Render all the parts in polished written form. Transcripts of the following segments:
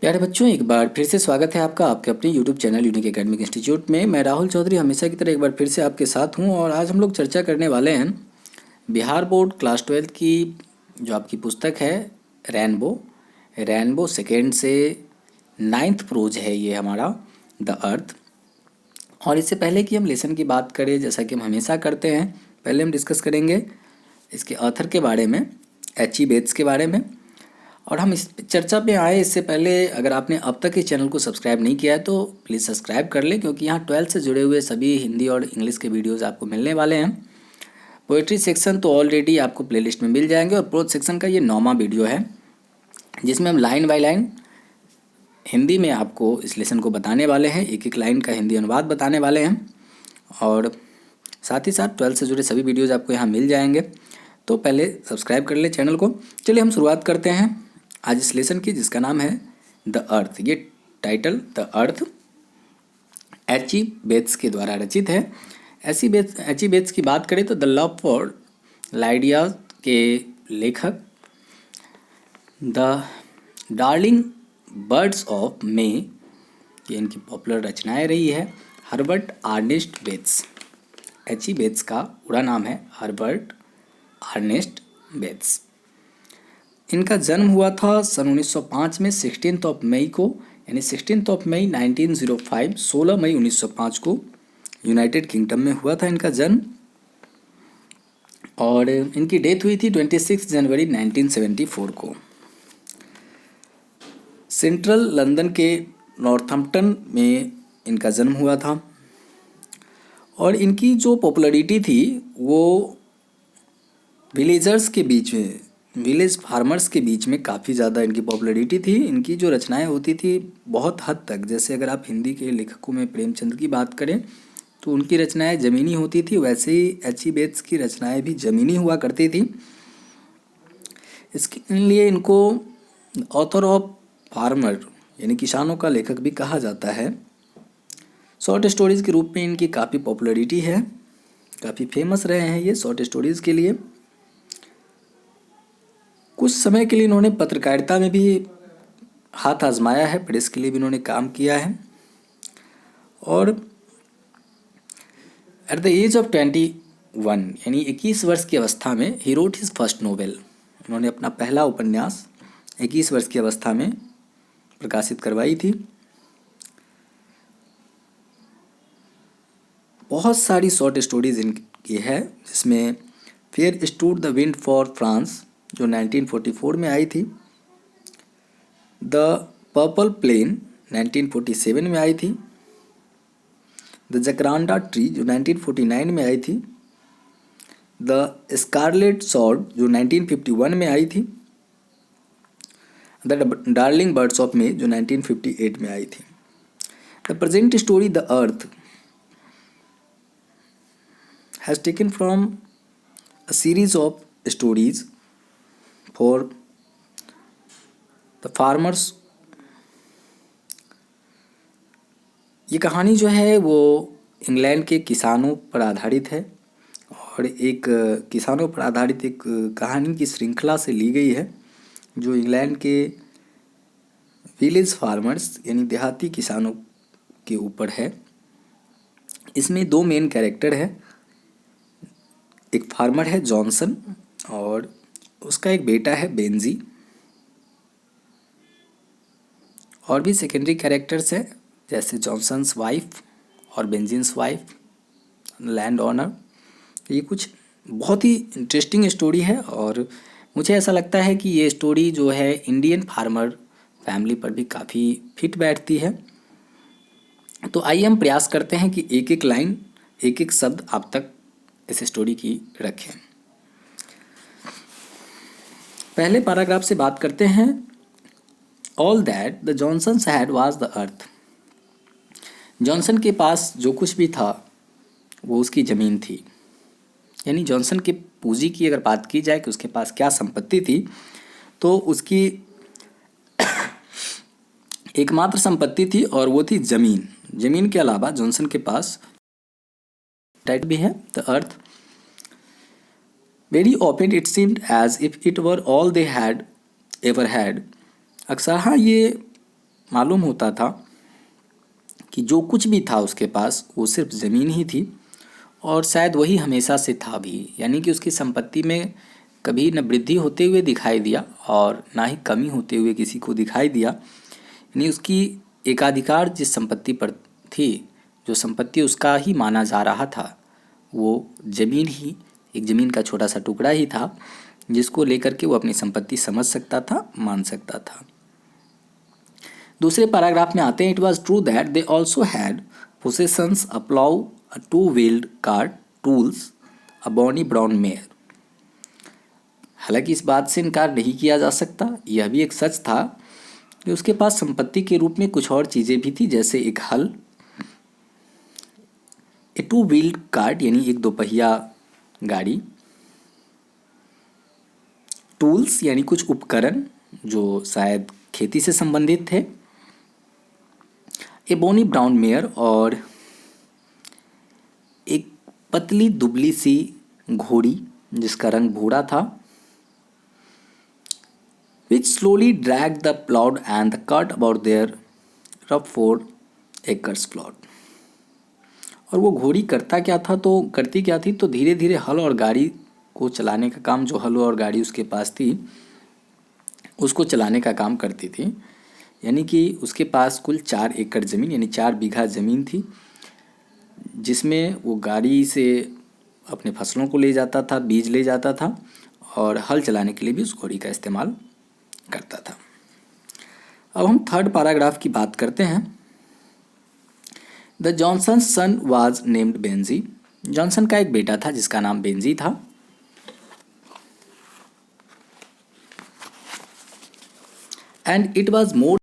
प्यारे बच्चों, एक बार फिर से स्वागत है आपका आपके अपने YouTube channel unique academic institute में। मैं राहुल चौधरी हमेशा की तरह एक बार फिर से आपके साथ हूं और आज हम लोग चर्चा करने वाले हैं बिहार बोर्ड क्लास 12 की जो आपकी पुस्तक है रेनबो रेनबो सेकेंड से 9th प्रोज है ये हमारा द अर्थ। और इससे पहले कि हम लेसन की बात करें, जैसा कि हम हमेशा करते हैं, पहले हम डिस्कस करेंगे इसके ऑथर के बारे में, H.E. बेट्स के बारे में। और हम इस चर्चा पे आए इससे पहले अगर आपने अब तक इस चैनल को सब्सक्राइब नहीं किया है तो प्लीज़ सब्सक्राइब कर लें, क्योंकि यहाँ 12 से जुड़े हुए सभी हिंदी और इंग्लिश के वीडियोस आपको मिलने वाले हैं। पोइट्री सेक्शन तो ऑलरेडी आपको प्लेलिस्ट में मिल जाएंगे और प्रोज सेक्शन का ये 9वां वीडियो है, जिसमें हम लाइन बाय लाइन हिंदी में आपको इस लेसन को बताने वाले हैं, एक एक लाइन का हिंदी अनुवाद बताने वाले हैं। और साथ ही साथ 12 से जुड़े सभी वीडियोज़ आपको यहाँ मिल जाएंगे। तो पहले सब्सक्राइब कर ले चैनल को। चलिए हम शुरुआत करते हैं आज इस लेसन की, जिसका नाम है द अर्थ। ये title the earth H.E. Bets के द्वारा रचित है। H.E. बेट्स की बात करें तो द लव फॉर लाइडिया के लेखक, the darling birds of May, ये इनकी पॉपुलर रचनाएं रही है। Herbert Ernest bets, H.E. Bets का पूरा नाम है हर्बर्ट अर्नेस्ट बेट्स। इनका जन्म हुआ था सन 1905 में 16 मई को, यानी 16 मई 1905, 16 मई 1905 को यूनाइटेड किंगडम में हुआ था इनका जन्म। और इनकी डेथ हुई थी 26 जनवरी 1974 को। सेंट्रल लंदन के नॉर्थम्पटन में इनका जन्म हुआ था। और इनकी जो पॉपुलैरिटी थी वो विलेजर्स के बीच में, विलेज फार्मर्स के बीच में काफ़ी ज़्यादा इनकी पॉपुलैरिटी थी। इनकी जो रचनाएं होती थी बहुत हद तक, जैसे अगर आप हिंदी के लेखकों में प्रेमचंद की बात करें तो उनकी रचनाएं ज़मीनी होती थी, वैसे ही H.E. बेट्स की रचनाएं भी ज़मीनी हुआ करती थी। इसके लिए इनको ऑथर ऑफ फार्मर, यानी किसानों का लेखक भी कहा जाता है। शॉर्ट स्टोरीज़ के रूप में इनकी काफ़ी पॉपुलैरिटी है, काफ़ी फेमस रहे हैं ये शॉर्ट स्टोरीज़ के लिए। कुछ समय के लिए इन्होंने पत्रकारिता में भी हाथ आजमाया है, प्रेस के लिए भी इन्होंने काम किया है। और एट द एज ऑफ 21, यानी 21 वर्ष की अवस्था में he wrote his first novel, इन्होंने अपना पहला उपन्यास 21 वर्ष की अवस्था में प्रकाशित करवाई थी। बहुत सारी शॉर्ट स्टोरीज इनकी है, जिसमें fair stood the wind for France जो 1944 में आई थी, द पर्पल प्लेन 1947 में आई थी, द जकरांडा ट्री जो 1949 में आई थी, द स्कारलेट सॉर्ड जो 1951 में आई थी, the darling birds of May जो 1958 में आई थी। The present story the earth has taken from a series of stories for the farmers. ये कहानी जो है वो इंग्लैंड के किसानों पर आधारित है और एक किसानों पर आधारित एक कहानी की श्रृंखला से ली गई है, जो इंग्लैंड के विलेज फार्मर्स यानी देहाती किसानों के ऊपर है। इसमें दो मेन कैरेक्टर है, एक फार्मर है जॉनसन और उसका एक बेटा है बेंजी। और भी सेकेंडरी कैरेक्टर्स हैं, जैसे जॉनसन्स वाइफ और बेंजिन्स वाइफ, लैंड ऑनर। ये कुछ बहुत ही इंटरेस्टिंग स्टोरी है और मुझे ऐसा लगता है कि ये स्टोरी जो है इंडियन फार्मर फैमिली पर भी काफ़ी फिट बैठती है। तो आइए हम प्रयास करते हैं कि एक एक लाइन, एक एक शब्द आप तक इस स्टोरी की रखें। पहले पैराग्राफ से बात करते हैं। All that the Johnsons had was the earth. Johnson के पास जो कुछ भी था वो उसकी ज़मीन थी, यानी जॉनसन के पूंजी की अगर बात की जाए कि उसके पास क्या संपत्ति थी, तो उसकी एकमात्र संपत्ति थी और वो थी ज़मीन। ज़मीन के अलावा जॉनसन के पास टाइटल भी है the earth. Very often it seemed as if it were all they had ever had. अक्सर हाँ, ये मालूम होता था कि जो कुछ भी था उसके पास वो सिर्फ ज़मीन ही थी और शायद वही हमेशा से था भी। यानी कि उसकी संपत्ति में कभी न वृद्धि होते हुए दिखाई दिया और ना ही कमी होते हुए किसी को दिखाई दिया। यानी उसकी एकाधिकार जिस संपत्ति पर थी, जो संपत्ति उसका ही माना जा रहा था, वो ज़मीन ही, एक ज़मीन का छोटा सा टुकड़ा ही था जिसको लेकर के वो अपनी संपत्ति समझ सकता था, मान सकता था। दूसरे पैराग्राफ में आते हैं, it was true that they also had possessions, a plough, a two wheeled cart, tools, a bony brown mare. हालांकि इस बात से इनकार नहीं किया जा सकता, यह भी एक सच था कि उसके पास संपत्ति के रूप में कुछ और चीज़ें भी थी, जैसे एक हल, ए टू व्हील्ड कार्ट यानी एक दोपहिया गाड़ी, टूल्स यानी कुछ उपकरण जो शायद खेती से संबंधित थे, ए बोनी ब्राउन मेयर और एक पतली दुबली सी घोड़ी जिसका रंग भूरा था, which slowly dragged the plowed and the cart about their rough 4 acres plot। और वो घोड़ी करती क्या थी, तो धीरे धीरे हल और गाड़ी को चलाने का काम, जो हल और गाड़ी उसके पास थी उसको चलाने का काम करती थी। यानी कि उसके पास कुल 4 एकड़ ज़मीन यानी 4 बीघा ज़मीन थी, जिसमें वो गाड़ी से अपने फसलों को ले जाता था, बीज ले जाता था और हल चलाने के लिए भी उस घोड़ी का इस्तेमाल करता था। अब हम थर्ड पैराग्राफ की बात करते हैं। The Johnson son was named Benjy. Johnson का एक बेटा था जिसका नाम बेंजी था। And it was more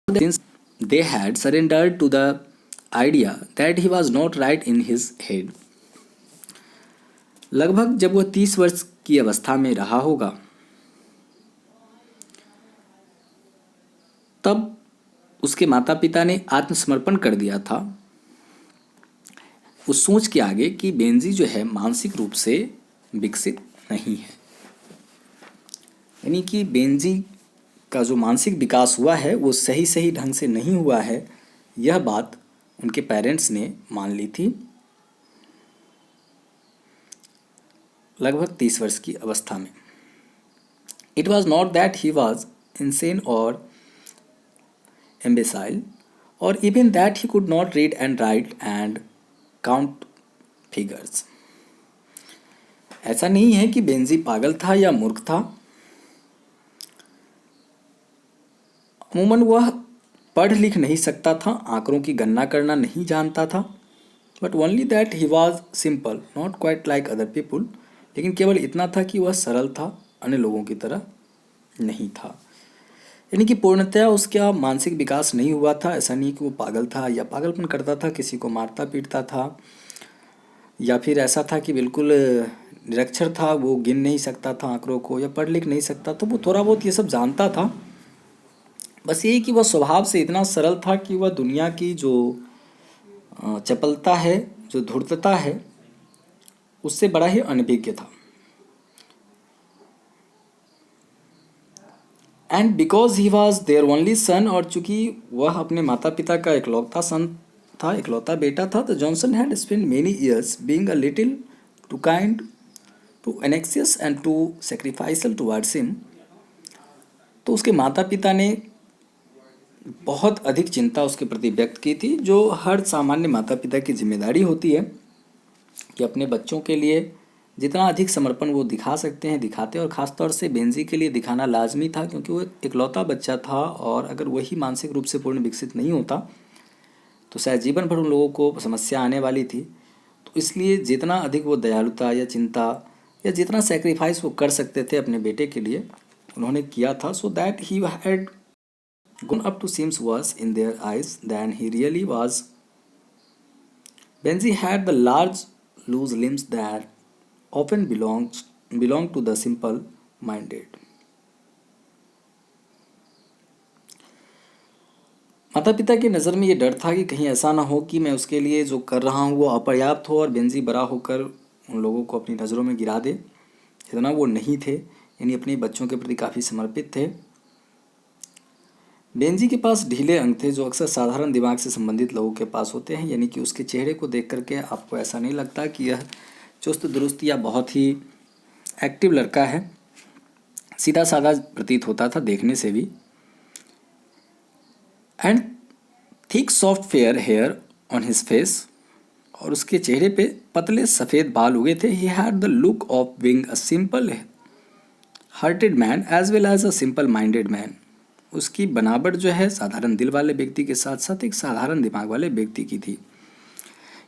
since they had surrendered to the idea that he was not right in his head. लगभग जब वह 30 वर्ष की अवस्था में रहा होगा, तब उसके माता पिता ने आत्मसमर्पण कर दिया था उस सोच के आगे कि बेंजी जो है मानसिक रूप से विकसित नहीं है। यानी कि बेंजी का जो मानसिक विकास हुआ है वो सही सही ढंग से नहीं हुआ है, यह बात उनके पेरेंट्स ने मान ली थी लगभग 30 वर्ष की अवस्था में। It was not that he was insane और imbecile, or even that he could not read and write and count figures। ऐसा नहीं है कि बेंजी पागल था या मूर्ख था। अमूमन वह पढ़ लिख नहीं सकता था, आंकड़ों की गणना करना नहीं जानता था, but only that he was simple not quite like other people. लेकिन केवल इतना था कि वह सरल था, अन्य लोगों की तरह नहीं था। यानी कि पूर्णतया उसका मानसिक विकास नहीं हुआ था। ऐसा नहीं कि वो पागल था या पागलपन करता था, किसी को मारता पीटता था, या फिर ऐसा था कि बिल्कुल निरक्षर था, वो गिन नहीं सकता था आंकड़ों को या पढ़ लिख नहीं सकता। तो वो थोड़ा बहुत ये सब जानता था, बस यही कि वह स्वभाव से इतना सरल था कि वह दुनिया की जो चपलता है, जो धूर्तता है, उससे बड़ा ही अनभिज्ञ था। And because he was there only son, और चूंकि वह अपने माता पिता का इकलौता सन था, इकलौता बेटा था, तो Johnson had spend many years being a little too kind too anxious and too sacrificial towards him. तो उसके माता पिता ने बहुत अधिक चिंता उसके प्रति व्यक्त की थी, जो हर सामान्य माता पिता की जिम्मेदारी होती है कि अपने बच्चों के लिए जितना अधिक समर्पण वो दिखा सकते हैं दिखाते, और ख़ासतौर से बेंजी के लिए दिखाना लाजमी था क्योंकि वो इकलौता बच्चा था, और अगर वही मानसिक रूप से पूर्ण विकसित नहीं होता तो शायद जीवन भर उन लोगों को समस्या आने वाली थी। तो इसलिए जितना अधिक वो दयालुता या चिंता या जितना सेक्रीफाइस वो कर सकते थे अपने बेटे के लिए, उन्होंने किया था, so that he had grown up to seems worse in their eyes than he really was। Benji had the large loose limbs that often belong to the simple minded। माता पिता की नज़र में ये डर था कि कहीं ऐसा ना हो कि मैं उसके लिए जो कर रहा हूँ वो अपर्याप्त हो और बेंजी बड़ा होकर उन लोगों को अपनी नज़रों में गिरा दे। इतना वो नहीं थे, यानी अपने बच्चों के प्रति काफ़ी समर्पित थे। बेंजी के पास ढीले अंग थे जो अक्सर साधारण दिमाग से संबंधित लोगों के पास होते हैं, यानी कि उसके चेहरे को देख करके आपको ऐसा नहीं लगता कि यह चुस्त दुरुस्त या बहुत ही एक्टिव लड़का है। सीधा साधा प्रतीत होता था देखने से भी। And thick soft fair hair on his face, और उसके चेहरे पे पतले सफ़ेद बाल उगे थे। He had the look of being a simple hearted man as well as a simple minded man. उसकी बनावट जो है साधारण दिल वाले व्यक्ति के साथ साथ एक साधारण दिमाग वाले व्यक्ति की थी।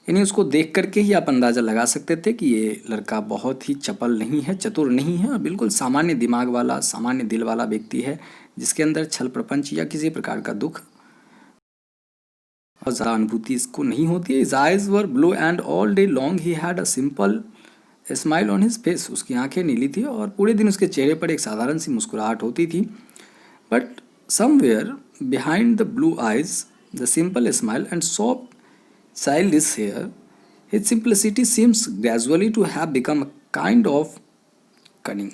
यानी उसको देख करके ही आप अंदाज़ा लगा सकते थे कि ये लड़का बहुत ही चपल नहीं है, चतुर नहीं है, और बिल्कुल सामान्य दिमाग वाला, सामान्य दिल वाला व्यक्ति है, जिसके अंदर छल प्रपंच या किसी प्रकार का दुख और ज़्यादा अनुभूति इसको नहीं होती है। His eyes were blue and all day long he had a simple smile on his face. उसकी आंखें नीली थी और पूरे दिन उसके चेहरे पर एक साधारण सी मुस्कुराहट होती थी। But somewhere behind the blue eyes, the simple smile and soft childish hair, his simplicity seems gradually to have become a kind of cunning.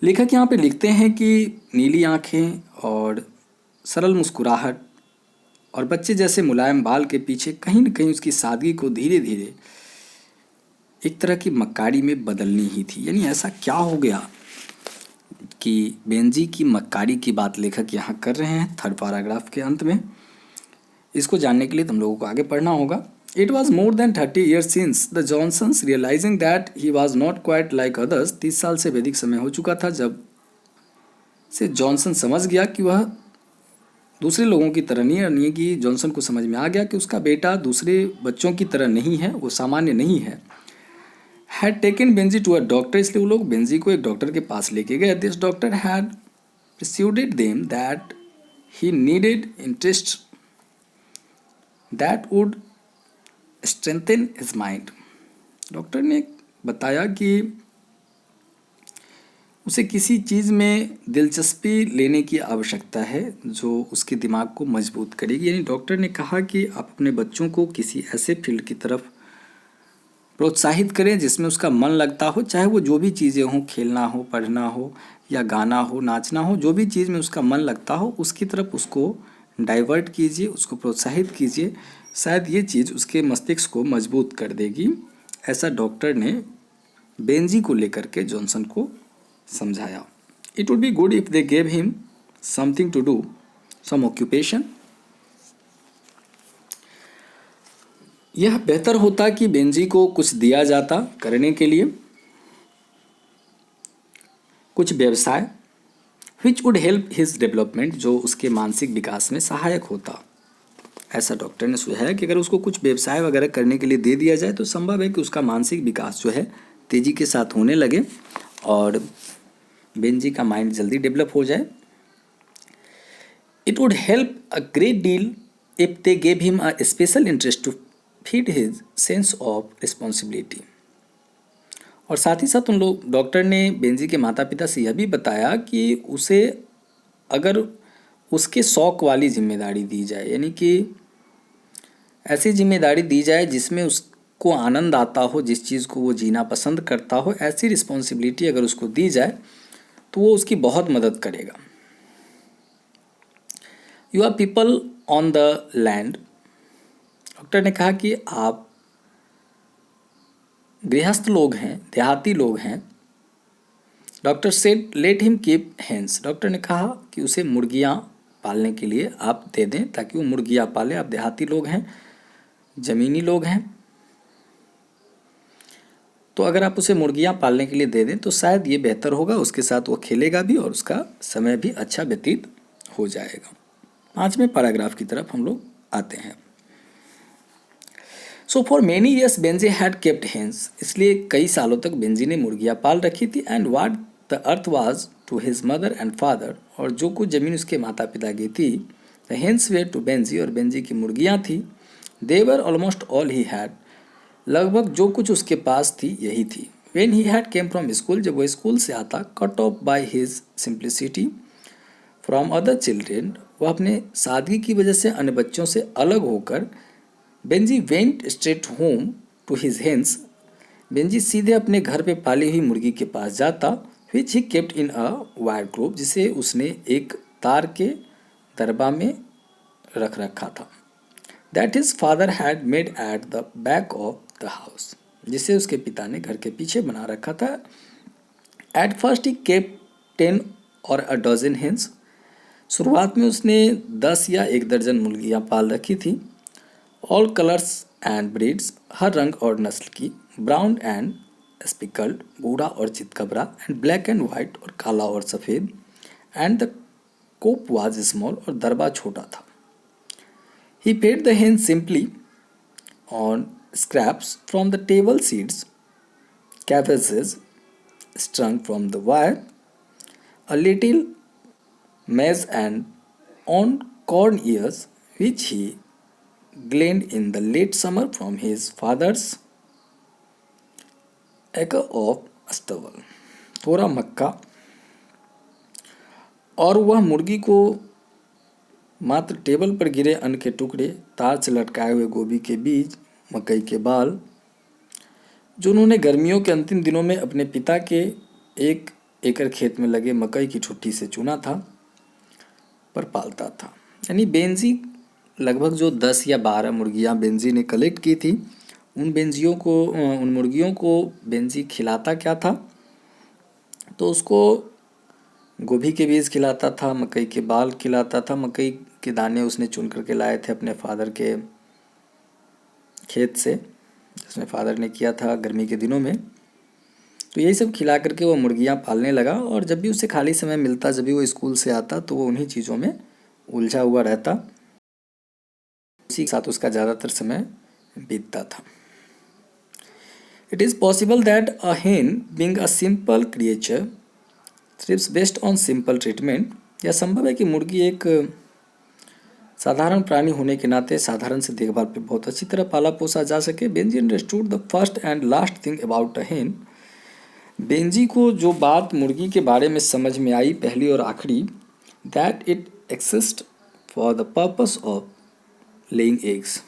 लेखक यहाँ पे लिखते हैं कि नीली आंखें और सरल मुस्कुराहट और बच्चे जैसे मुलायम बाल के पीछे कहीं न कहीं उसकी सादगी को धीरे धीरे एक तरह की मक्कारी में बदलनी ही थी। यानी ऐसा क्या हो गया कि बेंजी की मक्कारी की बात लेखक यहाँ कर रहे हैं थर्ड पैराग्राफ के अंत में। इसको जानने के लिए तुम लोगों को आगे पढ़ना होगा। It was more than 30 years since the Johnsons realising that he was not quite like others. 30 साल से अधिक समय हो चुका था जब से जॉनसन समझ गया कि वह दूसरे लोगों की तरह नहीं है, यानी कि जॉनसन को समझ में आ गया कि उसका बेटा दूसरे बच्चों की तरह नहीं है, वो सामान्य नहीं है। Had taken Benjy to a doctor, इसलिए वो लोग बेंजी को एक डॉक्टर के पास लेके गए। This doctor had persuaded them that he needed interest that would strengthen his mind. Doctor ने बताया कि उसे किसी चीज़ में दिलचस्पी लेने की आवश्यकता है जो उसके दिमाग को मजबूत करेगी। यानी डॉक्टर ने कहा कि आप अपने बच्चों को किसी ऐसे फील्ड की तरफ प्रोत्साहित करें जिसमें उसका मन लगता हो, चाहे वो जो भी चीज़ें हों, खेलना हो, पढ़ना हो या गाना हो, नाचना हो, जो भी चीज़ में उसका मन लगता हो उसकी तरफ उसको डाइवर्ट कीजिए, उसको प्रोत्साहित कीजिए। शायद ये चीज़ उसके मस्तिष्क को मजबूत कर देगी। ऐसा डॉक्टर ने बेंजी को लेकर के जॉनसन को समझाया। It would be good if they gave him something to do, some occupation. यह बेहतर होता कि बेंजी को कुछ दिया जाता करने के लिए, कुछ व्यवसाय, which would help his development, जो उसके मानसिक विकास में सहायक होता। ऐसा डॉक्टर ने सुझाया कि अगर उसको कुछ व्यवसाय वगैरह करने के लिए दे दिया जाए तो संभव है कि उसका मानसिक विकास जो है तेज़ी के साथ होने लगे और बेंजी का माइंड जल्दी डेवलप हो जाए। It would help a great deal if they gave him a special interest to feed his sense of responsibility. और साथ ही साथ उन लोग डॉक्टर ने बेंजी के माता पिता से यह भी बताया कि उसे अगर उसके शौक़ वाली जिम्मेदारी दी जाए, यानी कि ऐसी जिम्मेदारी दी जाए जिसमें उसको आनंद आता हो, जिस चीज़ को वो जीना पसंद करता हो, ऐसी रिस्पॉन्सिबिलिटी अगर उसको दी जाए तो वो उसकी बहुत मदद करेगा। You are people on the land, doctor ने कहा कि आप गृहस्थ लोग हैं, देहाती लोग हैं। Doctor said let him keep hence, doctor ने कहा कि उसे मुर्गियाँ पालने के लिए आप दे दें ताकि वो मुर्गियाँ पाले। आप देहाती लोग हैं, ज़मीनी लोग हैं, तो अगर आप उसे मुर्गियाँ पालने के लिए दे दें तो शायद ये बेहतर होगा, उसके साथ वो खेलेगा भी और उसका समय भी अच्छा व्यतीत हो जाएगा। 5वें पैराग्राफ की तरफ हम लोग आते हैं। So for many years Benji had kept hence, इसलिए कई सालों तक बेंजी ने मुर्गियाँ पाल रखी थी। And what the earth was to his mother and father, और जो कुछ ज़मीन उसके माता पिता की थी, the hens were to Benjy, और बेंजी की मुर्गियाँ थी। They were almost all he had, लगभग जो कुछ उसके पास थी यही थी। When he had came from school, जब वो स्कूल से आता, cut off by his simplicity from other children, वह अपने सादगी की वजह से अन्य बच्चों से अलग होकर, Benjy went straight home to his hens, Benjy सीधे अपने घर पे पाली हुई मुर्गी के पास जाता। Which he kept in a wire grove, जिसे उसने एक तार के दरबा में रख रखा था। That his father had made at the back of the house, जिसे उसके पिता ने घर के पीछे बना रखा था। एट फर्स्ट ही केप 10 और अ डजन हेंस, शुरुआत में उसने 10 या 1 दर्जन मुर्गियाँ पाल रखी थी। ऑल कलर्स एंड ब्रीड्स, हर रंग और नस्ल की। ब्राउन एंड स्पिकल्ड, बूढ़ा और चितकबरा। एंड ब्लैक एंड वाइट, और काला और सफ़ेद। And the coop was small, और दरबा छोटा था। He paid the hen simply on scraps from the table seeds, cabbages strung from the wire, a little maize, and on corn ears, which he gleaned in the late summer from his father's acre of stubble. थोड़ा मक्का, और वह मुर्गी को मात्र table पर गिरे अन्न के टुकड़े, तार से लटकाए हुए गोभी के बीज, मकई के बाल, जो उन्होंने गर्मियों के अंतिम दिनों में अपने पिता के 1 एकड़ खेत में लगे मकई की ठुट्ठी से चुना था, पर पालता था। यानी बेंजी लगभग जो 10 या 12 मुर्गियाँ बेंजी ने कलेक्ट की थी, उन मुर्गियों को बेंजी खिलाता क्या था, तो उसको गोभी के बीज खिलाता था, मकई के बाल खिलाता था। मकई के दाने उसने चुन करके लाए थे अपने फादर के खेत से, जिसमें फादर ने किया था गर्मी के दिनों में। तो यही सब खिला करके वो मुर्गियाँ पालने लगा, और जब भी उसे खाली समय मिलता, जब भी वो स्कूल से आता, तो वो उन्हीं चीज़ों में उलझा हुआ रहता। इसी के साथ उसका ज़्यादातर समय बीतता था। It is possible that a hen, being a simple creature, thrives best on simple treatment. यह संभव है कि मुर्गी एक साधारण प्राणी होने के नाते साधारण से देखभाल पे बहुत अच्छी तरह पाला पोसा जा सके। Benji understood the first and last thing about a hen। Benji को जो बात मुर्गी के बारे में समझ में आई, पहली और आखिरी, that it exist for the purpose of laying eggs.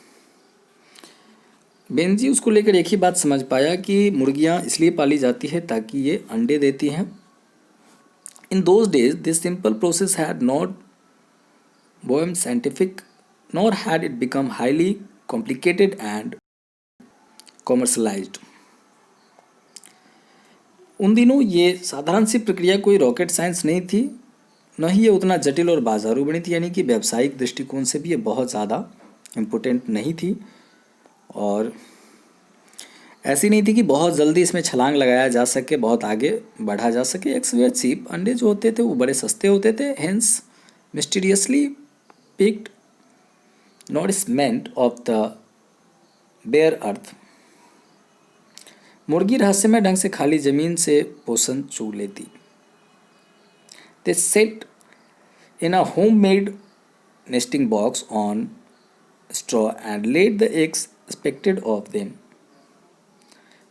Benji उसको लेकर एक ही बात समझ पाया कि मुर्गियाँ इसलिए पाली जाती है ताकि ये अंडे देती हैं। In those days this simple process had not become scientific, nor had it become highly complicated and commercialized. उन दिनों ये साधारण सी प्रक्रिया कोई रॉकेट साइंस नहीं थी, न ही ये उतना जटिल और बाजारू बनी थी। यानी कि व्यावसायिक दृष्टिकोण से भी ये बहुत ज़्यादा इम्पोर्टेंट नहीं थी, और ऐसी नहीं थी कि बहुत जल्दी इसमें छलांग लगाया जा सके, बहुत आगे बढ़ा जा सके। एग्स वे चीप, अंडे जो होते थे वो बड़े सस्ते होते थे। Hence mysteriously picked nourishment of the bare earth। मुर्गी रहस्यमय ढंग से खाली जमीन से पोषण चू लेती। They set in a homemade nesting box on straw and laid the eggs expected of them।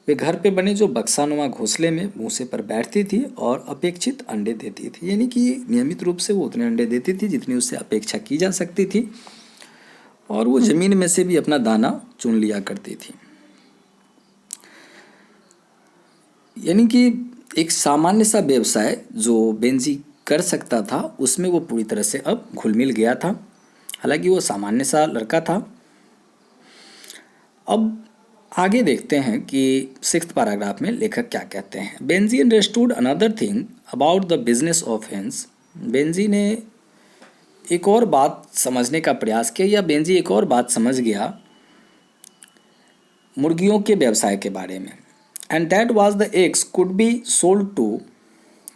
वे घर पे बने जो बक्सानुमा घोंसले में भूसे पर बैठती थी और अपेक्षित अंडे देती थी। यानी कि नियमित रूप से वो उतने अंडे देती थी जितनी उससे अपेक्षा की जा सकती थी, और वो ज़मीन में से भी अपना दाना चुन लिया करती थी। यानी कि एक सामान्य सा व्यवसाय जो बेंजी कर सकता था, उसमें वो पूरी तरह से अब घुल मिल गया था। हालांकि वो सामान्य सा लड़का था। अब आगे देखते हैं कि 6th पैराग्राफ में लेखक क्या कहते हैं। Benji understood another thing about the business of hence. Benji ने एक और बात समझने का प्रयास किया, या बेंजी एक और बात समझ गया मुर्गियों के व्यवसाय के बारे में। And that was the eggs could be sold to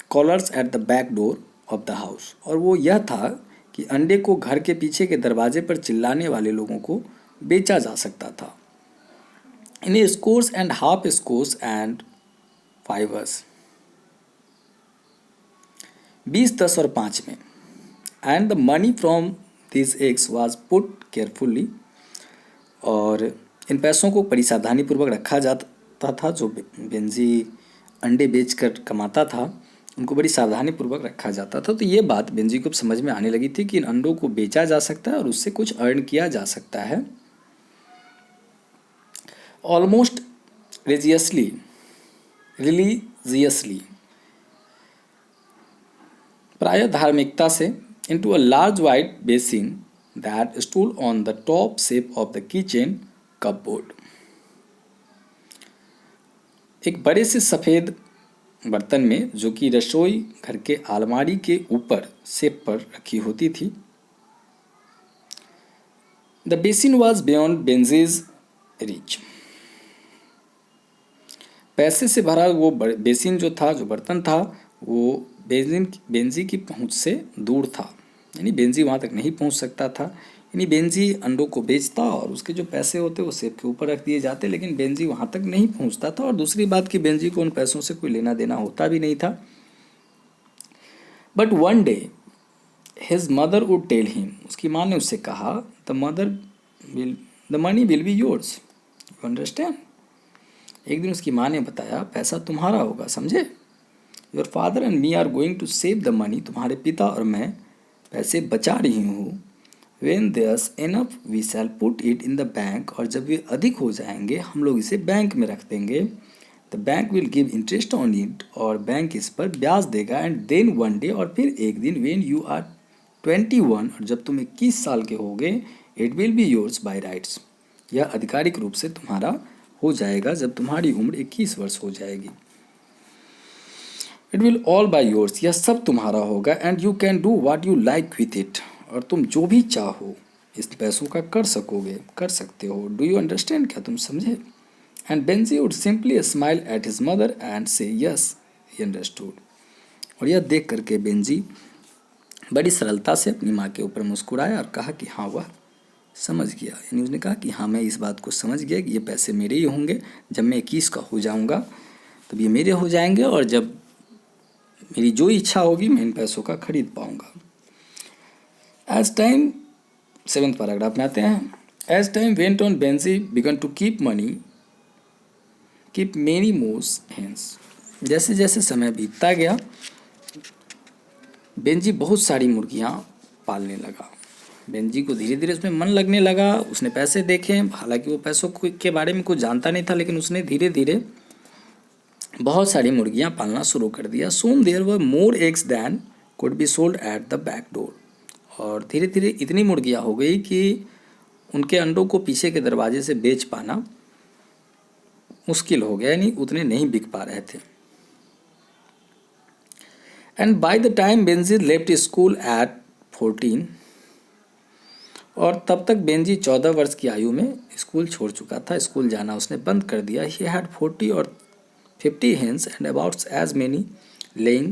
callers at the back door of the house. और वो यह था कि अंडे को घर के पीछे के दरवाजे पर चिल्लाने वाले लोगों को बेचा जा सकता था। In scores and half scores and fivers, 20, 10 और 5 में। And the money from this eggs was put carefully. और इन पैसों को बड़ी सावधानीपूर्वक रखा जाता था। जो बेंजी अंडे बेचकर कमाता था, उनको बड़ी सावधानीपूर्वक रखा जाता था। तो ये बात बेंजी को समझ में आने लगी थी कि इन अंडों को बेचा जा सकता है और उससे कुछ अर्न किया जा सकता है। ऑलमोस्ट रिलीजियसली प्रायः धार्मिकता से, into a large white basin that stood on the top shelf of the kitchen cupboard। एक बड़े से सफ़ेद बर्तन में जो कि रसोई घर के अलमारी के ऊपर शेफ पर रखी होती थी। The basin was beyond Benjy's reach. पैसे से भरा वो बेसिन जो था, जो बर्तन था, वो बेंजी की पहुंच से दूर था, यानी बेंजी वहाँ तक नहीं पहुंच सकता था। यानी बेंजी अंडों को बेचता और उसके जो पैसे होते वो सेब के ऊपर रख दिए जाते, लेकिन बेंजी वहाँ तक नहीं पहुँचता था। और दूसरी बात कि बेंजी को उन पैसों से कोई लेना देना होता भी नहीं था। But one day his mother would tell him, उसकी माँ ने उससे कहा, the money will be yours, you understand. एक दिन उसकी माँ ने बताया, पैसा तुम्हारा होगा, समझे। Your father and me are going to save the money, तुम्हारे पिता और मैं पैसे बचा रही हूँ। When there's enough we shall put it in the bank, और जब वे अधिक हो जाएंगे हम लोग इसे बैंक में रख देंगे। The bank will give interest on it, और बैंक इस पर ब्याज देगा। एंड देन वन डे, और फिर एक दिन, वेन यू आर 21, और जब तुम 21 साल के होगे, it will be yours by rights, यह आधिकारिक रूप से तुम्हारा हो जाएगा जब तुम्हारी उम्र 21 वर्ष हो जाएगी। It will all bye yours, यह सब तुम्हारा होगा। And you can do what you like with it, और तुम जो भी चाहो इस पैसों का कर सकते हो। डू यू अंडरस्टैंड, क्या तुम समझे। And Benji would simply smile at his mother and से यस ही अंडरस्टूड, और यह देख करके बेंजी बड़ी सरलता से अपनी माँ के ऊपर मुस्कुराया और कहा कि हाँ वह समझ गया। यानी उसने कहा कि हाँ मैं इस बात को समझ गया कि ये पैसे मेरे ही होंगे, जब मैं 21 का हो जाऊंगा तब ये मेरे हो जाएंगे, और जब मेरी जो इच्छा होगी मैं इन पैसों का खरीद पाऊंगा। एज टाइम, 7th पैराग्राफ में आते हैं। As time went on, Benjy began to keep many more hens. जैसे जैसे समय बीतता गया, बेंजी बहुत सारी मुर्गियाँ पालने लगा। बेंजी को धीरे धीरे उसमें मन लगने लगा। उसने पैसे देखे, हालांकि वो पैसों के बारे में कुछ जानता नहीं था, लेकिन उसने धीरे धीरे बहुत सारी मुर्गियाँ पालना शुरू कर दिया। Soon there were more eggs than could be sold at the back door, और धीरे धीरे इतनी मुर्गियाँ हो गई कि उनके अंडों को पीछे के दरवाजे से बेच पाना मुश्किल हो गया, यानी उतने नहीं बिक पा रहे थे। And by the time Benji left school eight 14, और तब तक बेंजी 14 वर्ष की आयु में स्कूल छोड़ चुका था, स्कूल जाना उसने बंद कर दिया। ही हैड 40 और 50 hens and about as many laying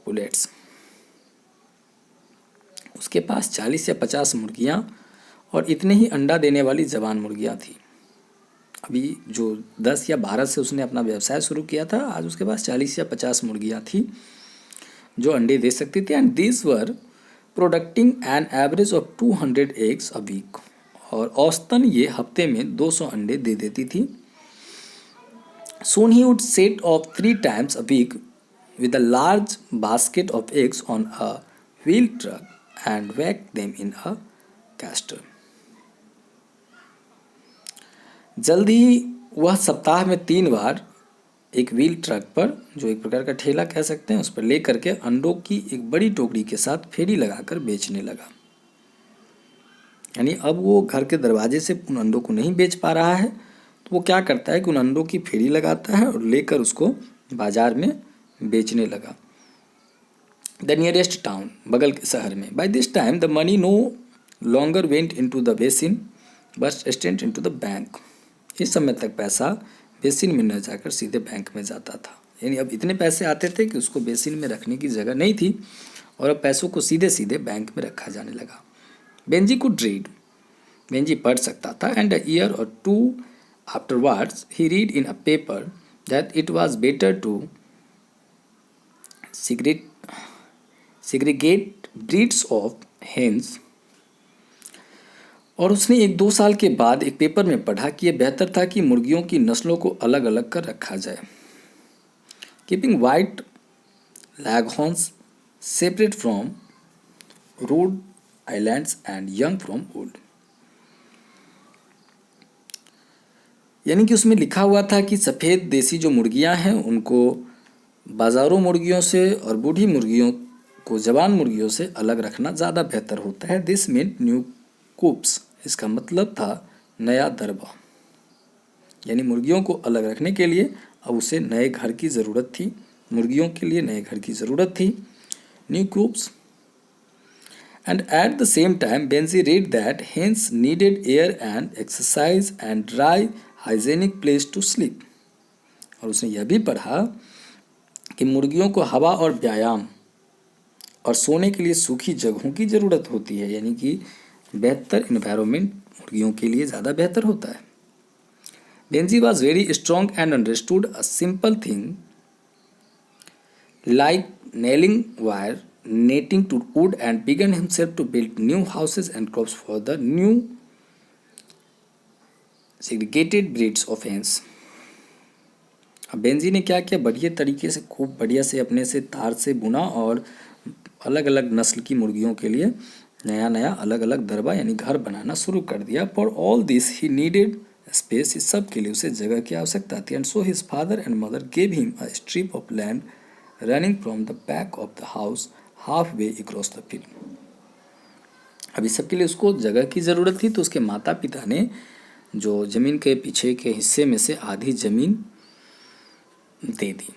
pullets। उसके पास 40 या 50 मुर्गियाँ और इतने ही अंडा देने वाली जवान मुर्गियाँ थी। अभी जो 10 या 12 से उसने अपना व्यवसाय शुरू किया था, आज उसके पास 40 या 50 मुर्गियाँ थी जो अंडे दे सकती थी। And these were producing an average of 200 eggs a week, और औसतन ये हफ्ते में 200 अंडे दे देती थी। Soon he would set off 3 times a week with a large basket of eggs on a wheel truck and whack them in a caster। जल्द ही वह सप्ताह में 3 बार एक व्हील ट्रक पर, जो एक प्रकार का ठेला कह सकते हैं, उस पर ले करके अंडों की एक बड़ी टोकरी के साथ फेरी लगाकर बेचने लगा। यानी अब वो घर के दरवाजे से उन अंडों को नहीं बेच पा रहा है, तो वो क्या करता है कि उन अंडों की फेरी लगाता है और लेकर उसको बाजार में बेचने लगा। द नियरेस्ट टाउन, बगल के शहर में। By this time the money no longer went into the basin but stent into the bank. इस समय तक पैसा बेसिन में न जाकर सीधे बैंक में जाता था। यानी अब इतने पैसे आते थे कि उसको बेसिन में रखने की जगह नहीं थी, और अब पैसों को सीधे सीधे बैंक में रखा जाने लगा। बेंजी कुड रीड, बेंजी पढ़ सकता था। एंड अ ईयर और 2 afterwards he read in a paper that it was better to segregate breeds of hens, और उसने 1-2 साल के बाद एक पेपर में पढ़ा कि यह बेहतर था कि मुर्गियों की नस्लों को अलग अलग कर रखा जाए। Keeping white Leghorns separate from Rhode Islands and young from old. यानी कि उसमें लिखा हुआ था कि सफ़ेद देसी जो मुर्गियां हैं उनको बाज़ारों मुर्गियों से और बूढ़ी मुर्गियों को जवान मुर्गियों से अलग रखना ज़्यादा बेहतर होता है। दिस मीन न्यू कूप्स, इसका मतलब था नया दरबा, यानी मुर्गियों को अलग रखने के लिए अब उसे नए घर की ज़रूरत थी, मुर्गियों के लिए नए घर की ज़रूरत थी, new कूप्स। And at the same time, Benzi read that hens needed air and exercise and dry, hygienic place to sleep. और उसने यह भी पढ़ा कि मुर्गियों को हवा और व्यायाम और सोने के लिए सूखी जगहों की ज़रूरत होती है, यानी कि बेहतर इन्वायरमेंट मुर्गियों के लिए ज़्यादा बेहतर होता है। Benzi was very strong and understood a simple thing like nailing wire, netting to wood, and began himself to build new houses and crops for the new segregated breeds of hens. अब Benji ने क्या किया, बढ़िया तरीके से खूब बढ़िया से अपने से तार से बुना और अलग अलग नस्ल की मुर्गियों के लिए नया नया अलग अलग दरबा यानी घर बनाना शुरू कर दिया। For all this he needed space, इस सब के लिए उसे जगह की आवश्यकता थी। And so his father and mother gave him a strip of land running from the back of the house half way across the field. अब इस सब के लिए उसको जगह की ज़रूरत थी, तो उसके माता पिता ने जो ज़मीन के पीछे के हिस्से में से आधी ज़मीन दे दी।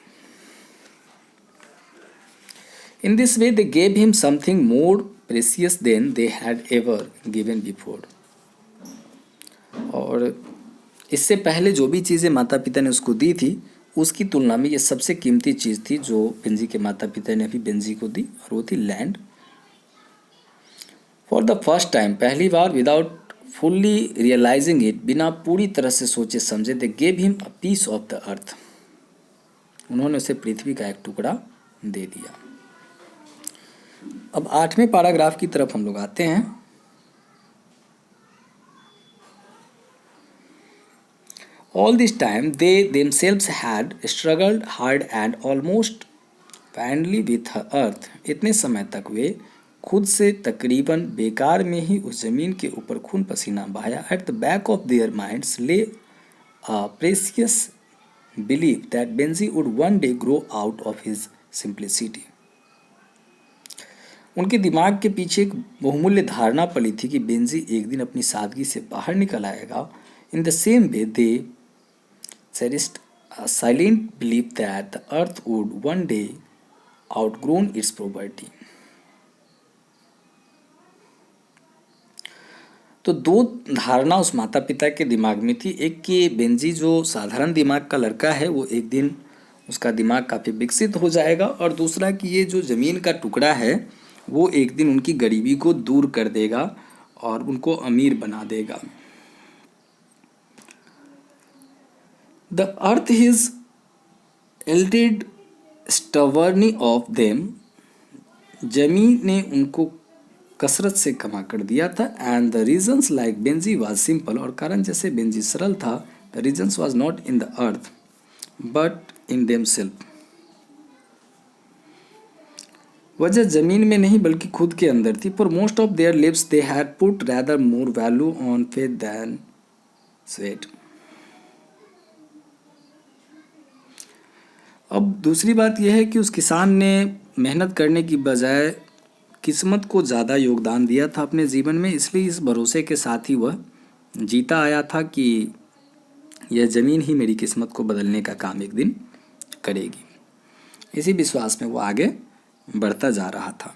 In this way they gave him something more precious than they had ever given before. और इससे पहले जो भी चीज़ें माता पिता ने उसको दी थी उसकी तुलना में ये सबसे कीमती चीज़ थी जो बेंजी के माता पिता ने अभी बेंजी को दी, और वो थी land. For the first time, पहली बार, विदाउट फुल्ली रियलाइजिंग इट, बिना पूरी तरह से सोचे समझे, they gave him a piece of the earth, उन्होंने उसे पृथ्वी का एक टुकड़ा दे दिया। अब 8वें पैराग्राफ की तरफ हम लोग आते हैं। All this time they themselves had struggled hard and almost vainly with her earth. इतने समय तक वे खुद से तकरीबन बेकार में ही उस जमीन के ऊपर खून पसीना बहाया। At the back of their minds lay a precious belief that Benzi would one day grow out of his simplicity. उनके दिमाग के पीछे एक बहुमूल्य धारणा पली थी कि बेंजी एक दिन अपनी सादगी से बाहर निकल आएगा। In the same way they cherished a silent belief that the earth would one day outgrown its poverty. तो दो धारणा उस माता पिता के दिमाग में थी। एक कि बेंजी जो साधारण दिमाग का लड़का है वो एक दिन उसका दिमाग काफ़ी विकसित हो जाएगा, और दूसरा कि ये जो ज़मीन का टुकड़ा है वो एक दिन उनकी गरीबी को दूर कर देगा और उनको अमीर बना देगा। The earth is elted stubbornly of them. जमीन ने उनको कसरत से कमा कर दिया था। And the reasons like Benji was simple, और कारण जैसे बेंजी सरल था। The reasons was not in the earth but in themselves. वजह जमीन में नहीं बल्कि खुद के अंदर थी। For most of their lives they had put rather more value on faith than sweat. अब दूसरी बात यह है कि उस किसान ने मेहनत करने की बजाय किस्मत को ज़्यादा योगदान दिया था अपने जीवन में, इसलिए इस भरोसे के साथ ही वह जीता आया था कि यह ज़मीन ही मेरी किस्मत को बदलने का काम एक दिन करेगी। इसी विश्वास में वो आगे बढ़ता जा रहा था।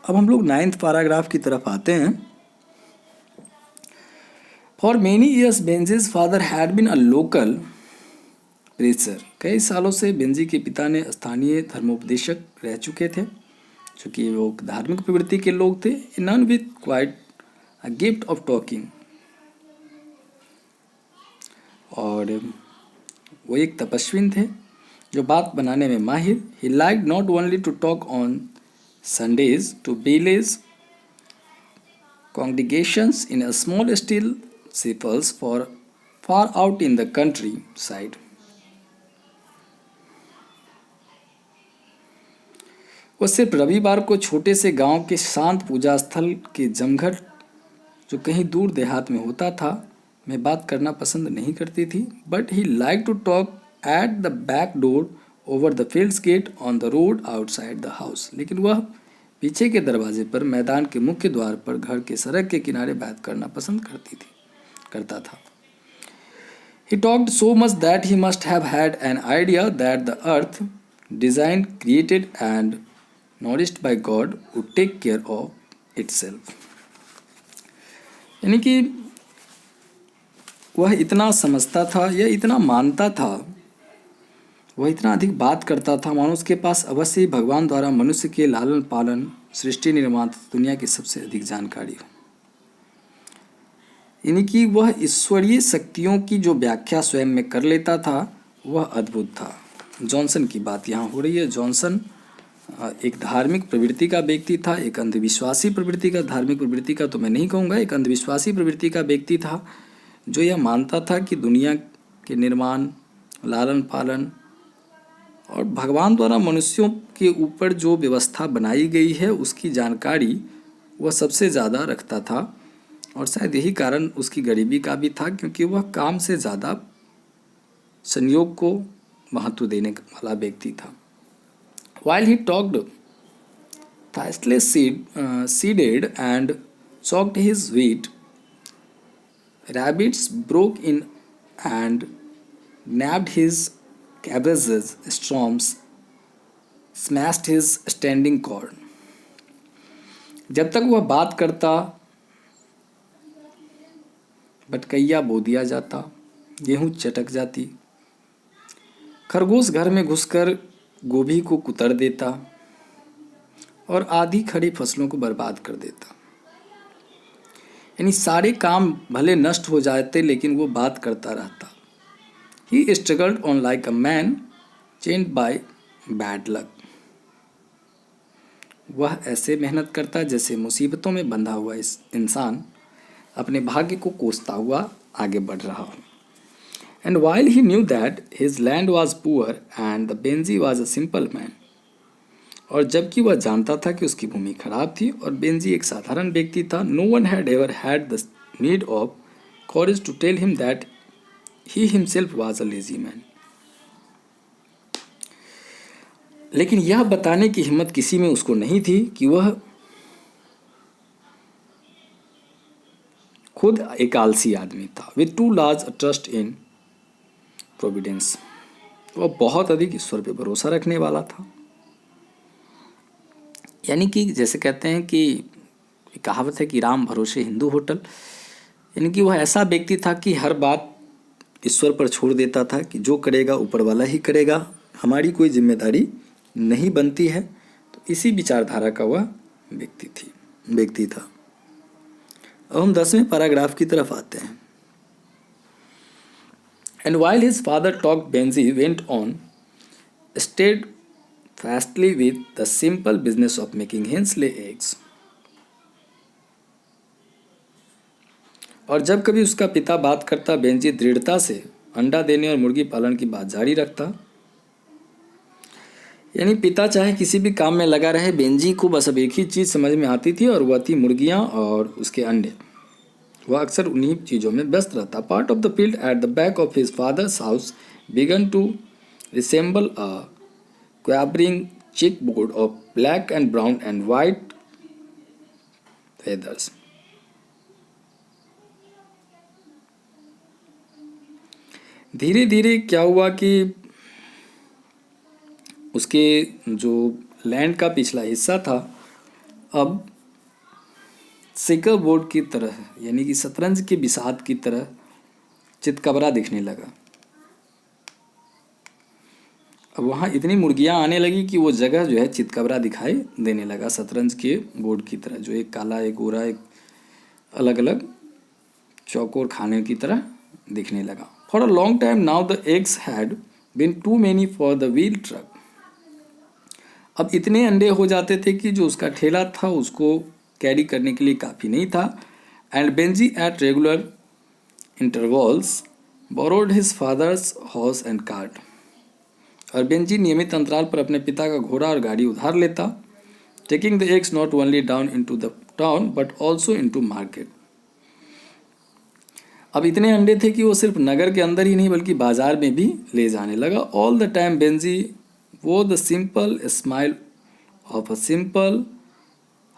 अब हम लोग 9th पैराग्राफ की तरफ आते हैं। For many years Benjy's father had been a local preacher. कई सालों से बेंजी के पिता ने स्थानीय धर्मोपदेशक रह चुके थे, चूँकि वो धार्मिक प्रवृत्ति के लोग थे। None with quite a gift of talking, और वो एक तपस्विन थे जो बात बनाने में माहिर। He like not only to talk on Sundays to village congregations in a small steel chapels for far out in the countryside. वो सिर्फ रविवार को छोटे से गांव के शांत पूजा स्थल के जमघट जो कहीं दूर देहात में होता था में बात करना पसंद नहीं करती थी। But he like to talk at the back door over the fields gate on the road outside the house. लेकिन वह पीछे के दरवाजे पर मैदान के मुख्य द्वार पर घर के सड़क के किनारे बात करना पसंद करता था। He talked so much that he must have had an idea that the earth, designed, created, and nourished by God, would take care of itself. यानी कि वह इतना समझता था या इतना मानता था, वह इतना अधिक बात करता था मानो उसके पास अवश्य ही भगवान द्वारा मनुष्य के लालन पालन, सृष्टि निर्माण दुनिया की सबसे अधिक जानकारी हो। यानी कि वह ईश्वरीय शक्तियों की जो व्याख्या स्वयं में कर लेता था वह अद्भुत था। जॉनसन की बात यहाँ हो रही है। जॉनसन एक धार्मिक प्रवृत्ति का व्यक्ति था, एक अंधविश्वासी प्रवृत्ति का, धार्मिक प्रवृत्ति का तो मैं नहीं कहूँगा, एक अंधविश्वासी प्रवृत्ति का व्यक्ति था जो यह मानता था कि दुनिया के निर्माण, लालन पालन और भगवान द्वारा मनुष्यों के ऊपर जो व्यवस्था बनाई गई है उसकी जानकारी वह सबसे ज़्यादा रखता था। और शायद यही कारण उसकी गरीबी का भी था, क्योंकि वह काम से ज़्यादा संयोग को महत्व देने वाला व्यक्ति था। While he talked, Thistles seeded and chalked his wheat. Rabbits broke in and nabbed his cabbages. Storms smashed his standing corn. जब तक वह बात करता बटकैया बो दिया जाता, गेहूँ चटक जाती, खरगोश घर में घुसकर गोभी को कुतर देता और आधी खड़ी फसलों को बर्बाद कर देता। यानी सारे काम भले नष्ट हो जाते लेकिन वो बात करता रहता। He struggled on like a man chained by bad luck. वह ऐसे मेहनत करता जैसे मुसीबतों में बंधा हुआ इस इंसान अपने भाग्य को कोसता हुआ आगे बढ़ रहा हो। And while he knew that his land was poor and the Benji was a simple man. और जबकि वह जानता था कि उसकी भूमि खराब थी और बेंजी एक साधारण व्यक्ति था, no one had ever had the need of courage to tell him that he himself was a lazy man. लेकिन यह बताने की हिम्मत किसी में उसको नहीं थी कि वह खुद एक आलसी आदमी था। With to large trust in Providence, वह बहुत अधिक ईश्वर पे भरोसा रखने वाला था। यानी कि जैसे कहते हैं कि कहावत है कि राम भरोसे हिंदू होटल, यानी कि वह ऐसा व्यक्ति था कि हर बात ईश्वर पर छोड़ देता था कि जो करेगा ऊपर वाला ही करेगा, हमारी कोई जिम्मेदारी नहीं बनती है। तो इसी विचारधारा का वह व्यक्ति था। अब हम 10वें पैराग्राफ की तरफ आते हैं। And while his father talk Benjy went on stayed fastly with the simple business of making hens lay eggs. और जब कभी उसका पिता बात करता, बेंजी दृढ़ता से अंडा देने और मुर्गी पालन की बात जारी रखता। यानी पिता चाहे किसी भी काम में लगा रहे, बेंजी को बस अब एक ही चीज़ समझ में आती थी और वह थी मुर्गियाँ और उसके अंडे। वह अक्सर उन्हीं चीज़ों में व्यस्त रहता। Part of the field at the back of his father's house began to resemble a quivering checkerboard of black and brown and white feathers. धीरे धीरे क्या हुआ कि उसके जो लैंड का पिछला हिस्सा था अब चेकर बोर्ड की तरह, यानी कि शतरंज के बिसात की तरह चितकबरा दिखने लगा। अब वहाँ इतनी मुर्गियाँ आने लगी कि वो जगह जो है चितकबरा दिखाई देने लगा, शतरंज के बोर्ड की तरह, जो एक काला एक गोरा एक अलग अलग चौकोर खाने की तरह दिखने लगा। For a long time now the eggs had been too many for the wheel truck. अब इतने अंडे हो जाते थे कि जो उसका ठेला था उसको कैरी करने के लिए काफ़ी नहीं था। And Benji at regular intervals borrowed his father's horse and cart. और बेंजी नियमित अंतराल पर अपने पिता का घोड़ा और गाड़ी उधार लेता। Taking the eggs not only down into the town but also into market. अब इतने अंडे थे कि वो सिर्फ नगर के अंदर ही नहीं बल्कि बाजार में भी ले जाने लगा। ऑल द टाइम बेंजी वो the simple smile of a simple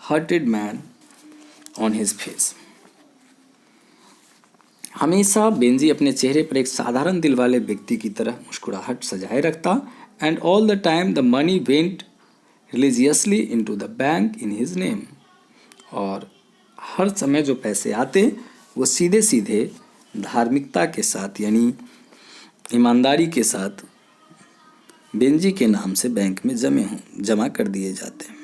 hearted man on his face. हमेशा बेंजी अपने चेहरे पर एक साधारण दिल वाले व्यक्ति की तरह मुस्कुराहट सजाए रखता। And all the time the money went religiously into the bank in his name. और हर समय जो पैसे आते वो सीधे सीधे धार्मिकता के साथ यानी ईमानदारी के साथ बेंजी के नाम से बैंक में जमा कर दिए जाते हैं।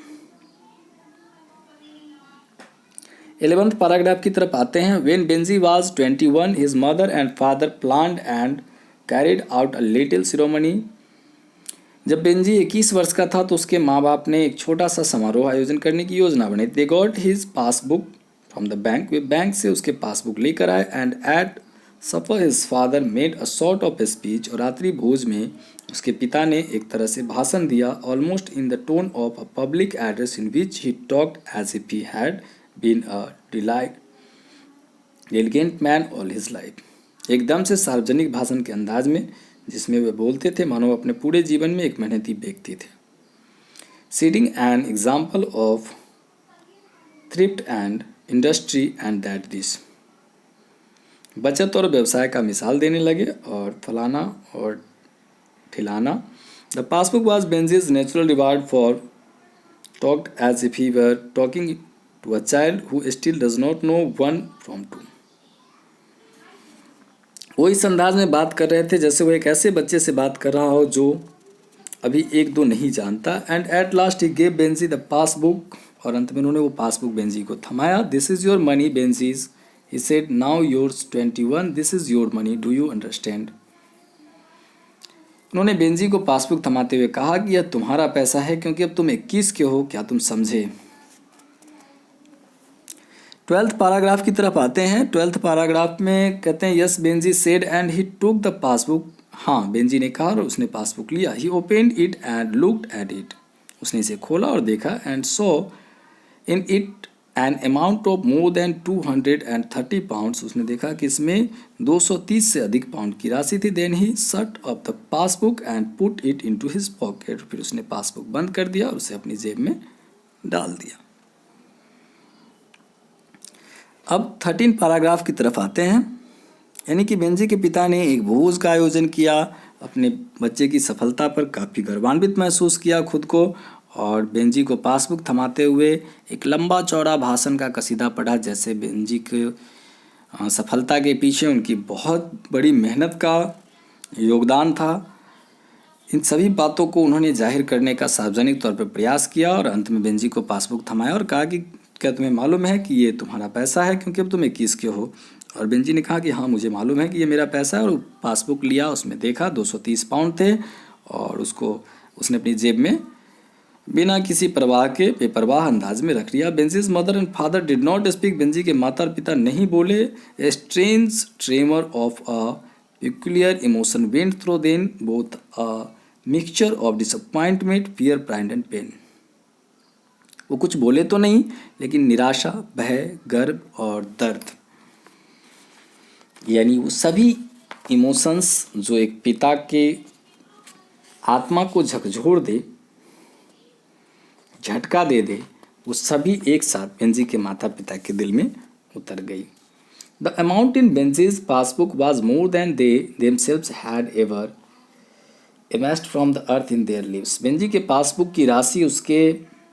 11th पैराग्राफ की तरफ आते हैं। When Benji was 21, his mother and father planned and carried out a little ceremony। जब बेंजी 21 वर्ष का था तो उसके माँ बाप ने एक छोटा सा समारोह आयोजन करने की योजना बनाई। They got his passbook from the bank। Way bank से उसके पासबुक लेकर आए। And at supper his father made a sort of speech। और रात्रि भोज में उसके पिता ने एक तरह से भाषण दिया। Almost in the tone of a public address in which he talked as if he had been a diligent man all his life। एकदम से सार्वजनिक भाषण के अंदाज में जिसमें वे बोलते थे मानो अपने पूरे जीवन में एक मेहनती व्यक्ति थे। Setting an example of thrift and industry and that this। बचत और व्यवसाय का मिसाल देने लगे और फलाना और ठिलाना। The passbook was Benji's natural reward for talked as if he were talking to a child who still does not know one from two। वो इस अंदाज में बात कर रहे थे जैसे वो एक ऐसे बच्चे से बात कर रहा हो जो अभी एक दो नहीं जानता। And at last he gave Benjy the passbook. और अंत में उन्होंने वो पासबुक बेंजी को थमाया। This is your money Benjy's, he said, now yours 21, this is your money, do you understand. उन्होंने बेंजी को पासबुक थमाते हुए कहा कि यह तुम्हारा पैसा है क्योंकि अब तुम 21 के हो, क्या तुम समझे। 12th पैराग्राफ की तरफ आते हैं। 12th पैराग्राफ में कहते हैं yes Benjy said and he took the passbook. हाँ, बेंजी ने कहा और उसने पासबुक लिया। He opened it and looked at it. उसने इसे खोला और देखा। And saw in it an amount of more than 230 pounds. उसने देखा कि इसमें 230 से अधिक पाउंड की राशि थी। Then he shut up the passbook and put it into his pocket. फिर उसने पासबुक बंद कर दिया और उसे अपनी जेब में डाल दिया। अब 13 पैराग्राफ की तरफ आते हैं। यानी कि बेंजी के पिता ने एक भोज का आयोजन किया। अपने बच्चे की सफलता पर काफ़ी गर्वान्वित महसूस किया खुद को। और बेंजी को पासबुक थमाते हुए एक लंबा चौड़ा भाषण का कसीदा पढ़ा जैसे बेंजी के सफलता के पीछे उनकी बहुत बड़ी मेहनत का योगदान था। इन सभी बातों को उन्होंने जाहिर करने का सार्वजनिक तौर पर प्रयास किया। और अंत में बेंजी को पासबुक थमाया और कहा कि क्या तुम्हें मालूम है कि ये तुम्हारा पैसा है क्योंकि अब तुम 21 के हो। और बेंजी ने कहा कि हाँ, मुझे मालूम है कि ये मेरा पैसा है। और पासबुक लिया, उसमें देखा 230 पाउंड थे और उसने अपनी जेब में बिना किसी परवाह के बेपरवाह अंदाज में रख लिया। Benjy's mother and father did not speak. Benjy के माता और पिता नहीं बोले। A strange tremor of a peculiar emotion went through them, both a mixture of disappointment, fear, pride and pain। वो कुछ बोले तो नहीं लेकिन निराशा, भय, गर्व और दर्द यानी वो सभी इमोशंस जो एक पिता के आत्मा को झकझोर दे, झटका दे दे, वो सभी एक साथ बेंजी के माता पिता के दिल में उतर गई। The amount in Benjy's passbook was more than they themselves had ever amassed from the earth in their lives. Benjy के पासबुक की राशि उसके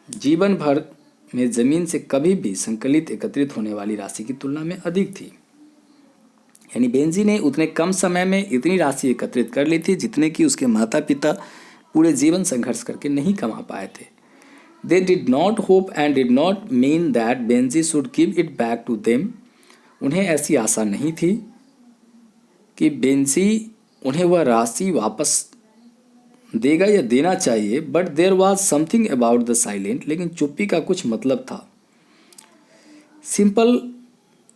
जीवन भर में ज़मीन से कभी भी संकलित एकत्रित होने वाली राशि की तुलना में अधिक थी। यानी बेंजी ने उतने कम समय में इतनी राशि एकत्रित कर ली थी जितने कि उसके माता पिता पूरे जीवन संघर्ष करके नहीं कमा पाए थे। They did not hope and did not mean that Benjy should give it back to them. उन्हें ऐसी आशा नहीं थी कि बेंजी उन्हें वह राशि वापस देगा या देना चाहिए। But there was something about the silent. लेकिन चुप्पी का कुछ मतलब था। Simple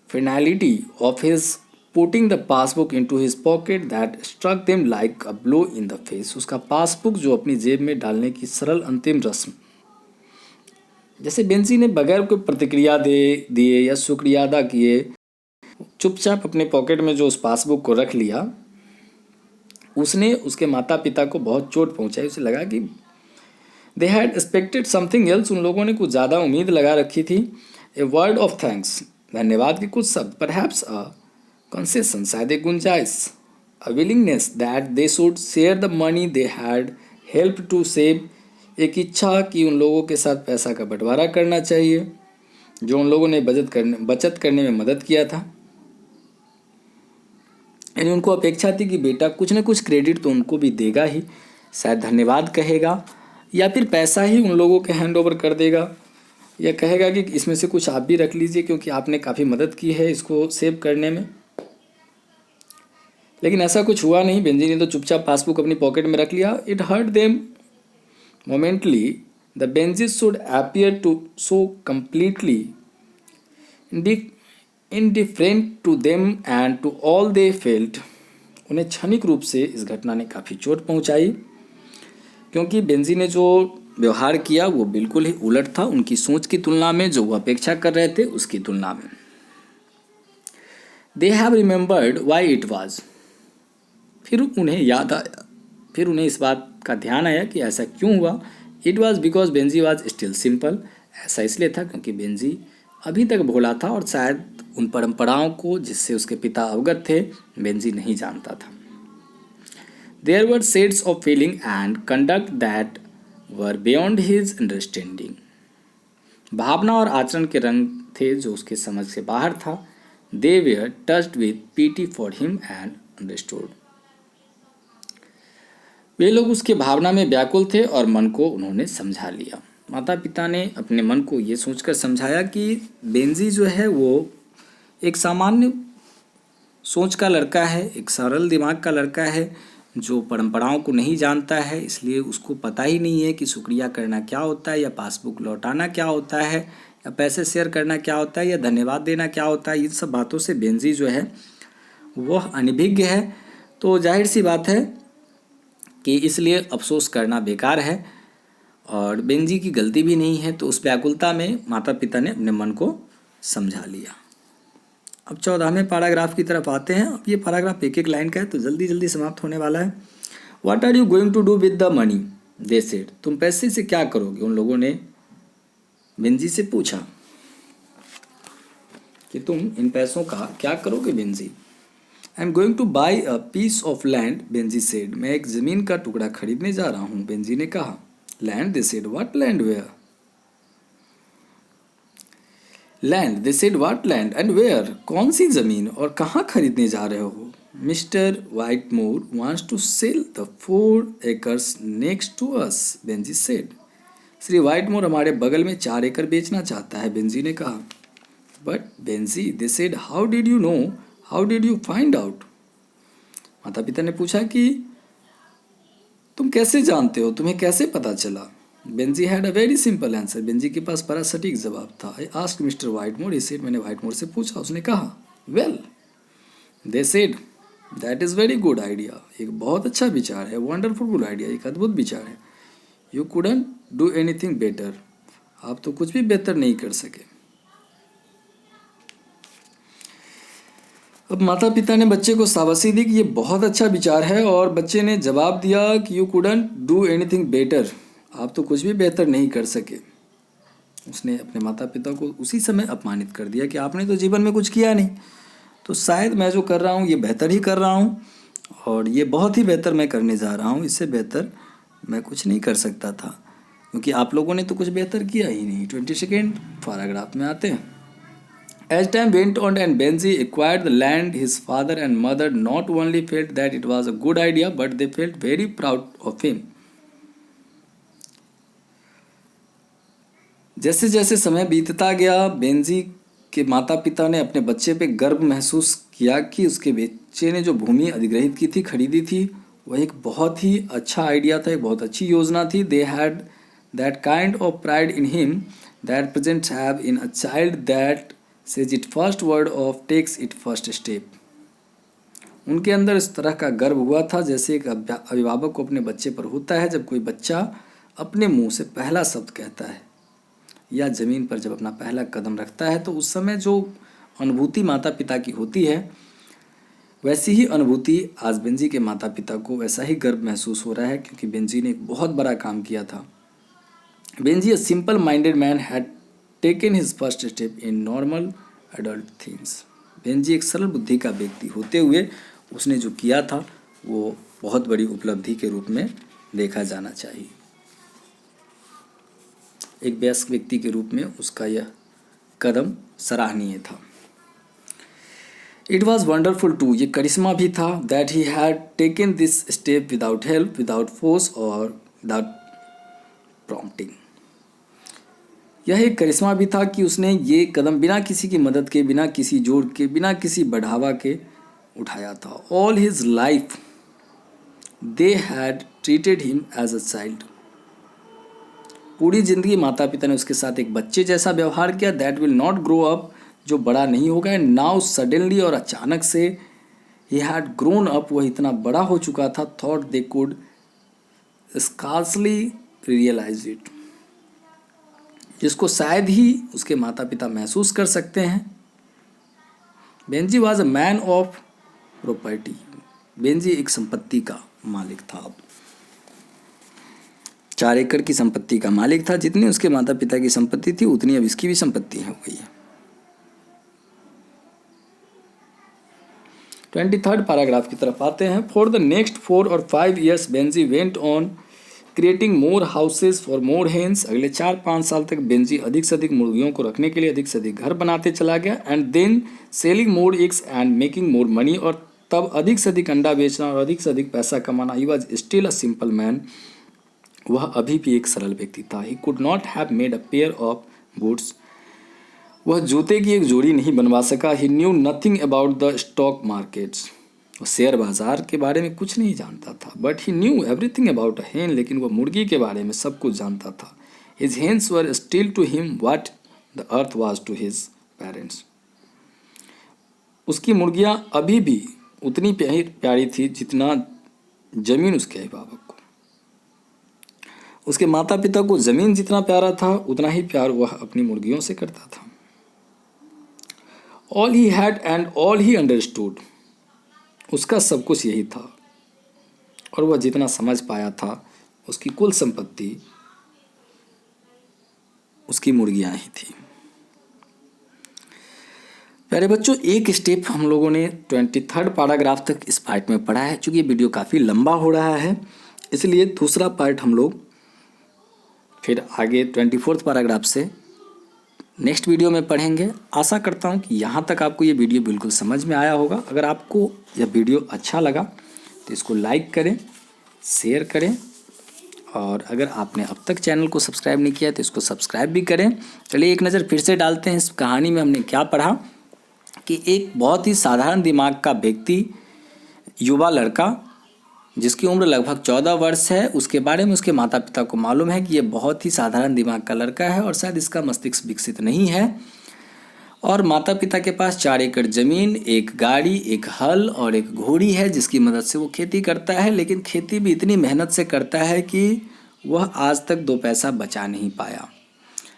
finality of his putting the passbook into his pocket that struck them like a blow in the face. उसका पासबुक जो अपनी जेब में डालने की सरल अंतिम रस्म, जैसे बेंजी ने बगैर कोई प्रतिक्रिया दिए या शुक्रिया अदा किए चुपचाप अपने पॉकेट में जो उस पासबुक को रख लिया, उसने उसके माता पिता को बहुत चोट पहुंचाई। उसे लगा कि they had expected something else, उन लोगों ने कुछ ज़्यादा उम्मीद लगा रखी थी। ए वर्ड ऑफ थैंक्स, धन्यवाद के कुछ शब्द। परहैप्स अ कंसेशन, शायद एक गुंजाइश। A willingness that they should share the money they had help to save, एक इच्छा कि उन लोगों के साथ पैसा का बंटवारा करना चाहिए जो उन लोगों ने बचत करने में मदद किया था। यानी उनको अपेक्षा थी कि बेटा कुछ न कुछ क्रेडिट तो उनको भी देगा ही, शायद धन्यवाद कहेगा या फिर पैसा ही उन लोगों के हैंड ओवर कर देगा, या कहेगा कि इसमें से कुछ आप भी रख लीजिए क्योंकि आपने काफ़ी मदद की है इसको सेव करने में। लेकिन ऐसा कुछ हुआ नहीं। बेंजी ने तो चुपचाप पासबुक अपनी पॉकेट में रख लिया। It hurt them momentarily the Benjy's should appear to so completely indifferent to them and to all they felt. उन्हें क्षणिक रूप से इस घटना ने काफ़ी चोट पहुंचाई क्योंकि बेंजी ने जो व्यवहार किया वो बिल्कुल ही उलट था उनकी सोच की तुलना में, जो वो अपेक्षा कर रहे थे उसकी तुलना में। They have remembered why it was, फिर उन्हें याद आया, फिर उन्हें इस बात का ध्यान आया कि ऐसा क्यों हुआ। It was because Benji was still simple, ऐसा इसलिए था क्योंकि बेंजी अभी तक भोला था और शायद उन परंपराओं को जिससे उसके पिता अवगत थे बेंजी नहीं जानता था। There were shades of feeling and conduct that were beyond his understanding, भावना और आचरण के रंग थे जो उसके समझ से बाहर था। They were touched with pity for him and understood, वे लोग उसके भावना में व्याकुल थे और मन को उन्होंने समझा लिया। माता पिता ने अपने मन को ये सोचकर समझाया कि बेंजी जो है वो एक सामान्य सोच का लड़का है, एक सरल दिमाग का लड़का है जो परंपराओं को नहीं जानता है, इसलिए उसको पता ही नहीं है कि शुक्रिया करना क्या होता है, या पासबुक लौटाना क्या होता है, या पैसे शेयर करना क्या होता है, या धन्यवाद देना क्या होता है। इन सब बातों से बेंजी जो है वह अनभिज्ञ है। तो जाहिर सी बात है कि इसलिए अफसोस करना बेकार है और बेंजी की गलती भी नहीं है। तो उस व्याकुलता में माता पिता ने अपने मन को समझा लिया। अब 14वें पैराग्राफ की तरफ आते हैं। अब ये पैराग्राफ एक एक लाइन का है तो जल्दी जल्दी समाप्त होने वाला है। What are you going to do with the money, they said, तुम पैसे से क्या करोगे, उन लोगों ने बेंजी से पूछा कि तुम इन पैसों का क्या करोगे Benjy. I am going to buy a piece of land, Benjy said, मैं एक ज़मीन का टुकड़ा खरीदने जा रहा हूँ, बेंजी ने कहा। Land, they said, what land, where, land, they said, what land and where, कौन सी ज़मीन और कहाँ खरीदने जा रहे हो। Mister Whitmore wants to sell the 4 acres next to us, Benjy said, Shri Whitmore हमारे बगल में 4 एकड़ बेचना चाहता है, बेंजी ने कहा। But Benji, they said, how did you know, how did you find out, माता पिता ने पूछा कि तुम कैसे जानते हो, तुम्हें कैसे पता चला। Benjy had a very simple answer, Benjy के पास बड़ा सटीक जवाब था। I asked mister Whitmore, he said, मैंने वाइटमोर से पूछा, उसने कहा। Well, they said, that is very good idea, एक बहुत अच्छा विचार है, वंडरफुल गुड आइडिया, एक अद्भुत विचार है। You couldn't do anything better, आप तो कुछ भी बेहतर नहीं कर सके। अब माता पिता ने बच्चे को शाबाशी दी कि ये बहुत अच्छा विचार है और बच्चे ने जवाब दिया कि you couldn't do anything better, आप तो कुछ भी बेहतर नहीं कर सके। उसने अपने माता पिता को उसी समय अपमानित कर दिया कि आपने तो जीवन में कुछ किया नहीं, तो शायद मैं जो कर रहा हूँ ये बेहतर ही कर रहा हूँ और ये बहुत ही बेहतर मैं करने जा रहा हूँ, इससे बेहतर मैं कुछ नहीं कर सकता था क्योंकि आप लोगों ने तो कुछ बेहतर किया ही नहीं। 22nd पैराग्राफ में आते हैं। As time went on and Benji acquired the land, his father and mother not only felt that it was a good idea, but they felt very proud of him. जैसे जैसे समय बीतता गया, Benji के माता पिता ने अपने बच्चे पे गर्व महसूस किया कि उसके बच्चे ने जो भूमि अधिग्रहित की थी, खरीदी थी, वह एक बहुत ही अच्छा आइडिया था, एक बहुत अच्छी योजना थी। They had that kind of pride in him that parents have in a child that says it first word of takes it first step. उनके अंदर इस तरह का गर्व हुआ था जैसे एक अभिभावक को अपने बच्चे पर होता है जब कोई बच्चा अपने मुंह से पहला शब्द कहता है या ज़मीन पर जब अपना पहला कदम रखता है, तो उस समय जो अनुभूति माता पिता की होती है, वैसी ही अनुभूति आज बेंजी के माता पिता को वैसा ही गर्व महसूस हो रहा है क्योंकि बेंजी ने एक बहुत बड़ा काम किया था। Benji a simple minded man had taken his first step in normal adult things. Benji एक सरल बुद्धि का व्यक्ति होते हुए उसने जो किया था वो बहुत बड़ी उपलब्धि के रूप में देखा जाना चाहिए। एक वयस्क व्यक्ति के रूप में उसका यह कदम सराहनीय था। इट वॉज वंडरफुल टू, ये करिश्मा भी था, that he had taken this step without help, without force और विदाउट प्रॉम्प्टिंग। यह एक करिश्मा भी था कि उसने ये कदम बिना किसी की मदद के, बिना किसी जोर के, बिना किसी बढ़ावा के उठाया था। All his life they had treated him as a child. पूरी जिंदगी माता पिता ने उसके साथ एक बच्चे जैसा व्यवहार किया। That will not grow up, जो बड़ा नहीं होगा। एंड नाउ सडनली, और अचानक से, ही हैड ग्रोन अप, वह इतना बड़ा हो चुका था। Thought they could scarcely realise it, जिसको शायद ही उसके माता पिता महसूस कर सकते हैं। Benji was a man of property. Benji एक संपत्ति का मालिक था। अब 4 एकड़ की संपत्ति का मालिक था। जितनी उसके माता पिता की संपत्ति थी उतनी अब इसकी भी संपत्ति हो गई है। 23rd पैराग्राफ की तरफ आते हैं। फॉर द नेक्स्ट 4 और 5 years Benjy went on creating more houses for more hens. अगले 4-5 साल तक बेंजी अधिक से अधिक मुर्गियों को रखने के लिए अधिक से अधिक घर बनाते चला गया। And then selling more eggs and making more money, और तब अधिक से अधिक अंडा बेचना और अधिक से अधिक पैसा कमाना। He was still a simple man, वह अभी भी एक सरल व्यक्ति था। He could not have made a pair of boots, वह जूते की एक जोड़ी नहीं बनवा सका। He knew nothing about the stock markets, वह शेयर बाजार के बारे में कुछ नहीं जानता था। But he knew everything about a hen, लेकिन वह मुर्गी के बारे में सब कुछ जानता था। His hens were still to him what the earth was to his parents, उसकी मुर्गियां अभी भी उतनी प्यारी थी जितना जमीन उसके अभिभावक को। उसके माता पिता को जमीन जितना प्यारा था उतना ही प्यार वह अपनी मुर्गियों से करता था। All he had and all he understood, उसका सब कुछ यही था और वह जितना समझ पाया था उसकी कुल संपत्ति उसकी मुर्गियां ही थी। प्यारे बच्चों, एक स्टेप हम लोगों ने 23rd पैराग्राफ तक इस पार्ट में पढ़ा है। चूँकि ये वीडियो काफ़ी लंबा हो रहा है इसलिए दूसरा पार्ट हम लोग फिर आगे 24th पैराग्राफ से नेक्स्ट वीडियो में पढ़ेंगे। आशा करता हूँ कि यहाँ तक आपको ये वीडियो बिल्कुल समझ में आया होगा। अगर आपको यह वीडियो अच्छा लगा तो इसको लाइक करें, शेयर करें, और अगर आपने अब तक चैनल को सब्सक्राइब नहीं किया तो इसको सब्सक्राइब भी करें। चलिए एक नज़र फिर से डालते हैं इस कहानी में हमने क्या पढ़ा कि एक बहुत ही साधारण दिमाग का व्यक्ति, युवा लड़का जिसकी उम्र लगभग 14 वर्ष है, उसके बारे में उसके माता पिता को मालूम है कि ये बहुत ही साधारण दिमाग का लड़का है और शायद इसका मस्तिष्क विकसित नहीं है। और माता पिता के पास 4 एकड़ ज़मीन, एक गाड़ी, एक हल और एक घोड़ी है जिसकी मदद से वो खेती करता है। लेकिन खेती भी इतनी मेहनत से करता है कि वह आज तक 2 पैसा बचा नहीं पाया।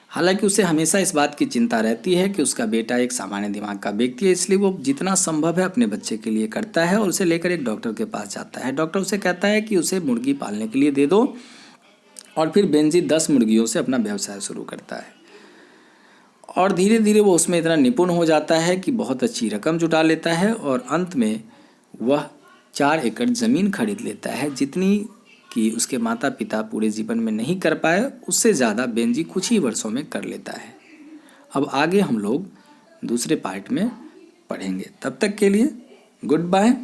हालांकि उसे हमेशा इस बात की चिंता रहती है कि उसका बेटा एक सामान्य दिमाग का व्यक्ति है, इसलिए वो जितना संभव है अपने बच्चे के लिए करता है और उसे लेकर एक डॉक्टर के पास जाता है। डॉक्टर उसे कहता है कि उसे मुर्गी पालने के लिए दे दो, और फिर बेंजी 10 मुर्गियों से अपना व्यवसाय शुरू करता है। और धीरे धीरे वो उसमें इतना निपुण हो जाता है कि बहुत अच्छी रकम जुटा लेता है और अंत में वह 4 एकड़ ज़मीन खरीद लेता है, जितनी कि उसके माता पिता पूरे जीवन में नहीं कर पाए, उससे ज़्यादा बेंजी कुछ ही वर्षों में कर लेता है। अब आगे हम लोग दूसरे पार्ट में पढ़ेंगे। तब तक के लिए गुड बाय।